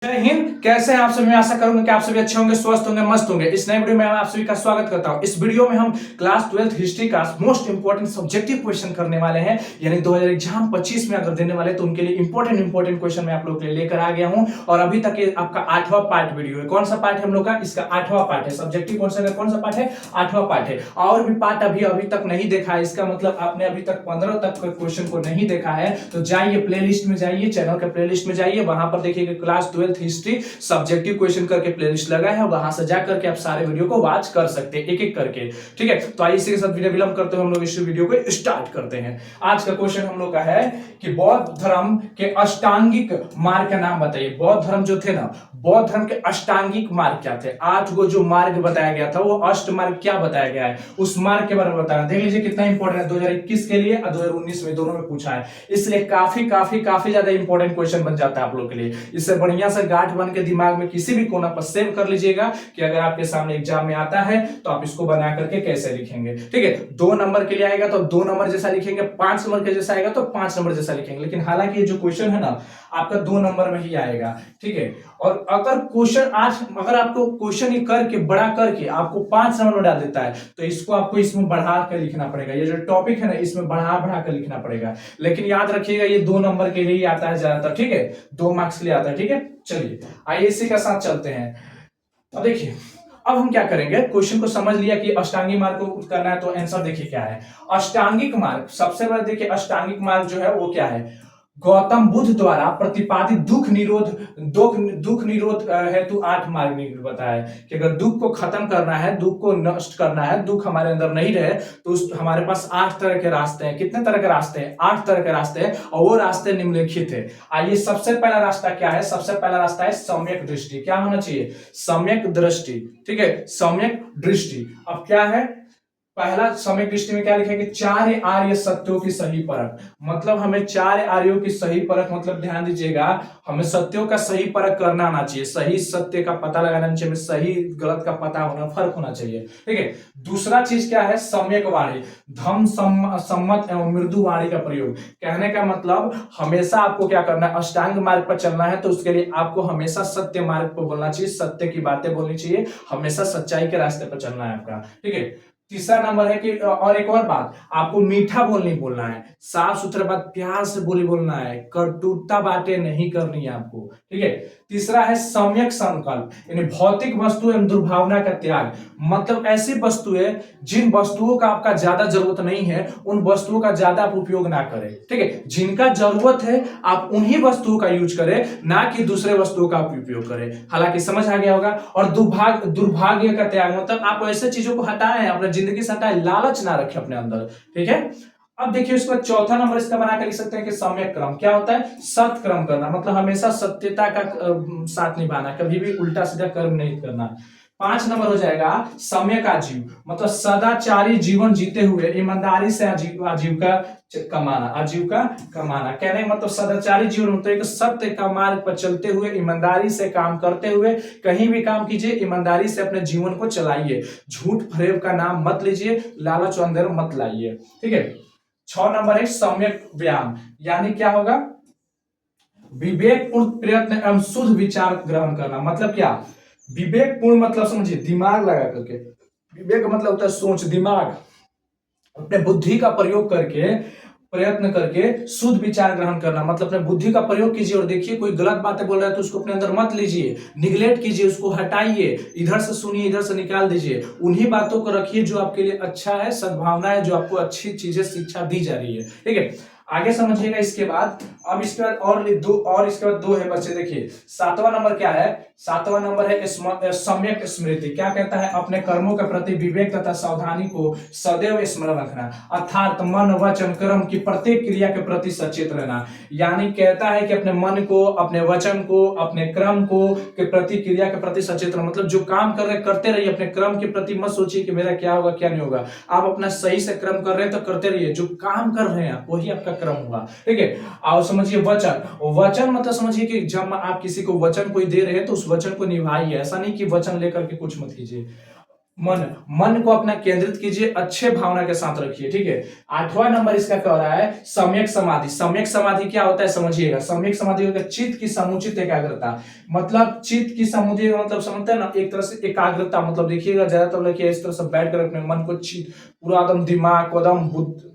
जय हिंद। कैसे हैं आप सभी? मैं आशा करूंगा कि आप सभी अच्छे होंगे, स्वस्थ होंगे, मस्त होंगे। इस नए वीडियो में आप सभी का स्वागत करता हूं। इस वीडियो में हम क्लास 12th हिस्ट्री का मोस्ट इंपोर्टेंट सब्जेक्टिव क्वेश्चन करने वाले हैं, यानी 2000 एग्जाम 25 में अगर देने वाले तो उनके लिए इंपोर्टेंट क्वेश्चन मैं आप लोगों के लिए लेकर आ गया हूं। और अभी तक ये आपका 8वां पार्ट वीडियो है। कौन सा पार्ट है हम लोग का? इसका 8वां पार्ट है। सब्जेक्टिव क्वेश्चन का कौन सा पार्ट है? 8वां पार्ट है। और भी पार्ट अभी तक नहीं देखा है, इसका मतलब आपने अभी तक 15 तक के क्वेश्चन को नहीं देखा है, तो जाइए प्लेलिस्ट में, जाइए चैनल के प्लेलिस्ट में जाइए, वहां पर देखिएगा class 12th history subjective question करके प्लेलिस्ट लगा है, वहां से जा करके आप सारे वीडियो को वॉच कर सकते हैं एक एक करके। ठीक है, तो आइए इसी के साथ बिना विलंब करते हुए हम लोग इस वीडियो को स्टार्ट करते हैं। आज का क्वेश्चन हम लोग का है कि बौद्ध धर्म के अष्टांगिक मार्ग का नाम बताइए। बौद्ध धर्म जो थे ना, बौद्ध धर्म के अष्टांगिक मार्ग क्या थे? 8 गो जो मार्ग बताया गया था, वो अष्ट मार्ग क्या बताया गया है, उस मार्ग के बारे में बताना। देख लीजिए कितना इंपॉर्टेंट है, 2021 के लिए और 2019 में, दोनों में पूछा है, इसलिए काफी ज्यादा इंपॉर्टेंट क्वेश्चन बन जाता है आप लोग के लिए। इससे बढ़िया से गांठ बन के दिमाग में किसी भी कोना पर सेव कर लीजिएगा कि अगर आपके सामने एग्जाम में आता है तो आप इसको बना करके कैसे लिखेंगे। ठीक है, 2 नंबर के लिए आएगा तो 2 नंबर जैसा लिखेंगे, 5 नंबर के जैसा आएगा तो 5 नंबर जैसा लिखेंगे। लेकिन हालांकि ये जो क्वेश्चन है ना, आपका 2 नंबर में ही आएगा। ठीक है, और अगर क्वेश्चन आज अगर आपको क्वेश्चन ही करके बड़ा करके आपको 5 नंबर में डाल देता है, तो इसको आपको इसमें बढ़ा कर लिखना पड़ेगा। ये जो टॉपिक है ना, इसमें बढ़ा कर लिखना पड़ेगा। लेकिन याद रखिएगा, ये 2 नंबर के लिए आता है ज्यादातर। ठीक है, 2 मार्क्स के लिए आता है। ठीक है, चलिए आइए इसी के साथ चलते हैं। अब देखिए, अब हम क्या करेंगे, क्वेश्चन को समझ लिया कि अष्टांगिक मार्ग को करना है, तो आंसर देखिए क्या है। अष्टांगिक मार्ग, सबसे पहले देखिए अष्टांगिक मार्ग जो है वो क्या है। गौतम बुद्ध द्वारा प्रतिपादित दुख निरोध हेतु 8 मार्ग बताया है कि अगर दुख को खत्म करना है, दुख को नष्ट करना है, दुख हमारे अंदर नहीं रहे, तो हमारे पास 8 तरह के रास्ते हैं। कितने तरह के रास्ते हैं? 8 तरह के रास्ते हैं, और वो रास्ते निम्नलिखित है। आइए, सबसे पहला रास्ता क्या है? सबसे पहला रास्ता है सम्यक दृष्टि। क्या होना चाहिए? सम्यक दृष्टि। ठीक है, सम्यक दृष्टि। अब क्या है पहला सम्यक दृष्टि में? क्या लिखा है कि 4 आर्य सत्यों की सही परख। मतलब हमें 4 आर्यों की सही परख, मतलब ध्यान दीजिएगा, हमें सत्यों का सही परख करना आना चाहिए, सही सत्य का पता लगाना चाहिए, सही गलत का पता होना, फर्क होना चाहिए। ठीक है, दूसरा चीज क्या है? सम्यक वाणी, धम्म सम्मत एवं मृदु वाणी का प्रयोग। कहने का मतलब हमेशा आपको क्या करना है, अष्टांग मार्ग पर चलना है, तो उसके लिए आपको हमेशा सत्य मार्ग पर बोलना चाहिए, सत्य की बातें बोलनी चाहिए, हमेशा सच्चाई के रास्ते पर चलना है आपका। ठीक है, तीसरा नंबर है कि, और एक और बात, आपको मीठा बोलना है, साफ सुथरा बात, प्यार से बोलना है, कटुता बातें नहीं करनी है आपको। ठीक है, तीसरा है सम्यक संकल्प, यानी भौतिक वस्तु एवं दुर्भावना का त्याग। मतलब ऐसी वस्तुएं, जिन वस्तुओं का आपका ज्यादा जरूरत नहीं है, उन वस्तुओं का ज्यादा आप उपयोग ना करें। ठीक है, जिनका जरूरत है आप उन्हीं वस्तुओं का यूज करें, ना कि दूसरे वस्तुओं का उपयोग करें। हालांकि समझ आ गया होगा। और दुर्भाग्य का त्याग, मतलब आप ऐसे चीजों को हटाएं, अपने जिंदगी से हटाएं, लालच ना रखें अपने अंदर। ठीक है, अब देखिए उसके बाद चौथा नंबर इसका बना कर लिख सकते हैं कि सम्यक क्रम। क्या होता है? सत्य क्रम करना, मतलब हमेशा सत्यता का साथ निभाना, कभी भी उल्टा सीधा कर्म नहीं करना। 5 नंबर हो जाएगा सम्यक आजीव, मतलब सदाचारी जीवन जीते हुए ईमानदारी से आजीविका कमाना। कहने का मतलब सदाचारी जीवन मतलब एक सत्य का मार्ग पर चलते हुए, ईमानदारी से काम करते हुए, कहीं भी काम कीजिए ईमानदारी से अपने जीवन को चलाइए, झूठ फरेब का नाम मत लीजिए, लालच अंदर मत लाइए। ठीक है, 6 नंबर है सम्यक व्यायाम, यानी क्या होगा? विवेकपूर्ण प्रयत्न एवं शुद्ध विचार ग्रहण करना। मतलब क्या? विवेकपूर्ण मतलब समझिए दिमाग लगा करके, विवेक मतलब होता है सोच, दिमाग, अपने बुद्धि का प्रयोग करके, प्रयत्न करके शुद्ध विचार ग्रहण करना। मतलब अपने बुद्धि का प्रयोग कीजिए और देखिए कोई गलत बातें बोल रहा है तो उसको अपने अंदर मत लीजिए, निगलेक्ट कीजिए, उसको हटाइए, इधर से सुनिए, इधर से निकाल दीजिए, उन्हीं बातों को रखिए जो आपके लिए अच्छा है, सद्भावना है, जो आपको अच्छी चीजें शिक्षा दी जा रही है। ठीक है, आगे समझिएगा। इसके बाद, अब इसके बाद और इसके बाद 2 है बच्चे। देखिए 7वां नंबर क्या है? 7वां नंबर है सम्यक स्मृति। क्या कहता है? अपने कर्मों के प्रति विवेक तथा सावधानी को सदैव स्मरण रखना, अर्थात मन वचन कर्म की प्रत्येक क्रिया के प्रति सचेत रहना। यानी कहता है कि अपने मन को, अपने वचन को, अपने क्रम को के प्रति, क्रिया के प्रति सचेत रहना। मतलब जो काम कर रहे करते रहिए, अपने क्रम के प्रति मत सोचिए कि मेरा क्या होगा क्या नहीं होगा। आप अपना सही से क्रम कर रहे हैं तो करते रहिए, जो काम कर रहे हैं वही आपका क्रम होगा। ठीक है, और समझिए वचन मतलब समझिए कि जब आप किसी को वचन कोई दे रहे हैं तो उस वचन को निभाइए, ऐसा नहीं कि वचन लेकर के कुछ मत कीजिए। मन मन को अपना केंद्रित कीजिए, अच्छे भावना के साथ रखिए, ठीक है। 8वां नंबर इसका कह रहा है सम्यक समाधि। सम्यक समाधि क्या होता है समझिएगा। सम्यक समाधि होता है चित्त की समुचित एकाग्रता। मतलब चित्त की समुचित मतलब समझते हैं ना, एक तरह से एकाग्रता, मतलब देखिएगा ज्यादातर लड़के इस तरह से बैठ कर अपने मन को चित्त पूरा एकदम दिमाग को एकदम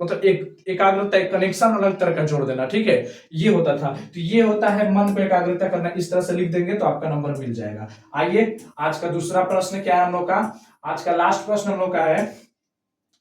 मतलब एक एकाग्रता, एक कनेक्शन अलग तरह का जोड़ देना, ठीक है। ये होता था, तो ये होता है मन को एकाग्रता करना। इस तरह से लिख देंगे तो आपका नंबर मिल जाएगा। आइए आज का दूसरा प्रश्न क्या है हम लोग का, आज का लास्ट प्रश्न हम लोग का है,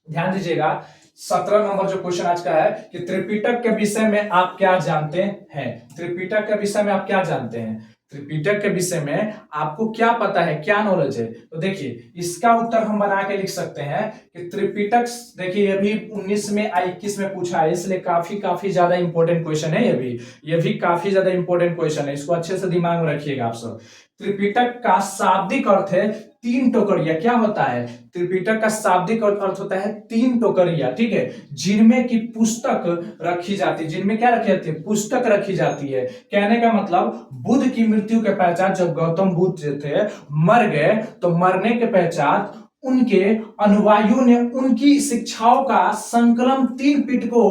ध्यान दीजिएगा। 17 नंबर जो क्वेश्चन आज का है कि त्रिपिटक के विषय में आप क्या जानते हैं। त्रिपिटक के विषय में आप क्या जानते हैं, त्रिपिटक के विषय में आपको क्या पता है, क्या नॉलेज है। तो देखिए इसका उत्तर हम बना के लिख सकते हैं कि त्रिपिटक, देखिए ये भी 19 में 21 में पूछा है, इसलिए काफी ज्यादा इंपॉर्टेंट क्वेश्चन है। ये भी काफी ज्यादा इंपॉर्टेंट क्वेश्चन है, इसको अच्छे से दिमाग में रखिएगा आप सब। त्रिपिटक का शाब्दिक अर्थ है तीन टोकरिया। क्या होता है, त्रिपिटक का शाब्दिक अर्थ होता है तीन टोकरिया, ठीक है, जिनमें की पुस्तक रखी जाती है। जिनमें क्या रखी जाती है, पुस्तक रखी जाती है। कहने का मतलब बुद्ध की मृत्यु के पश्चात जब गौतम बुद्ध जो थे मर गए, तो मरने के पश्चात उनके अनुयायियों ने उनकी शिक्षाओं का संकलन तीन पिटकों,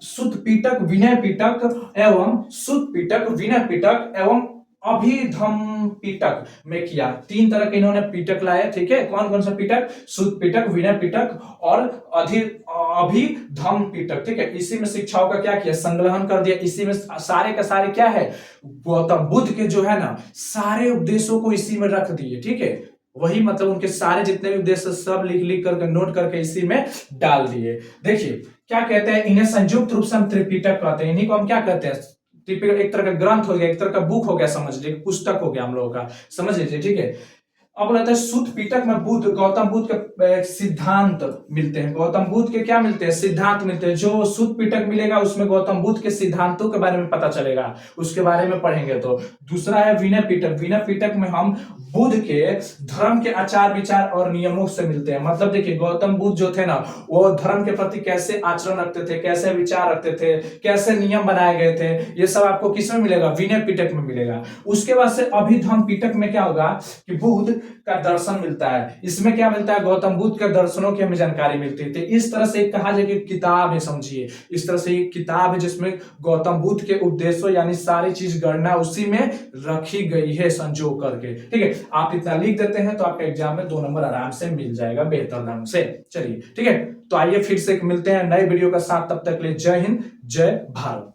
सुत्त पिटक, विनय पिटक एवं सुत्त पिटक, विनय पिटक एवं अभिधम पिटक में किया। तीन तरह के इन्होंने पिटक लाए, ठीक है। कौन कौन सा पिटक, सुत्त पिटक, विनय पिटक और अभिधम पिटक, ठीक है। इसी में शिक्षाओं का क्या किया, संग्रहण कर दिया। इसी में सारे का सारे क्या है, गौतम बुद्ध के जो है ना सारे उपदेशों को इसी में रख दिए, ठीक है। वही मतलब उनके सारे जितने भी उद्देश्य सब लिख लिख करके नोट करके इसी में डाल दिए। देखिए क्या कहते हैं, इन्हें संयुक्त रूप से हम त्रिपिटक कहते हैं। इन्हीं को हम क्या कहते हैं, त्रिपिटक एक तरह का ग्रंथ हो गया, एक तरह का बुक हो गया, समझ लीजिए पुस्तक हो गया हम लोगों का, समझ लीजिए, ठीक है। अब रहता है सुत्त पिटक में बुद्ध, गौतम बुद्ध के सिद्धांत मिलते हैं। गौतम बुद्ध के क्या मिलते हैं, सिद्धांत मिलते हैं। जो सुत्त पिटक मिलेगा उसमें गौतम बुद्ध के सिद्धांतों के बारे में पता चलेगा, उसके बारे में पढ़ेंगे। तो दूसरा है विनय पिटक। विनय पिटक में हम बुद्ध के धर्म के आचार विचार और नियमों से मिलते हैं। मतलब देखिए गौतम बुद्ध जो थे ना, वो धर्म के प्रति कैसे आचरण रखते थे, कैसे विचार रखते थे, कैसे नियम बनाए गए थे, ये सब आपको किसमें मिलेगा, विनय पिटक में मिलेगा। उसके बाद से अभिधम पिटक में क्या होगा कि बुद्ध का दर्शन मिलता है। इसमें क्या मिलता है, गौतम बुद्ध के दर्शनों की हमें जानकारी मिलती है। इस तरह से कहा जाए कि किताब है, समझिए इस तरह से एक किताब है जिसमें गौतम बुद्ध के उपदेशों यानी सारी चीज गणना उसी में रखी गई है संजो करके, ठीक है। आप इतना लिख देते हैं तो आपके एग्जाम में 2 नंबर आराम से मिल जाएगा बेहतर ढंग से। चलिए ठीक है, तो आइए फिर से मिलते हैं नए वीडियो के साथ, तब तक के लिए जय हिंद, जय भारत।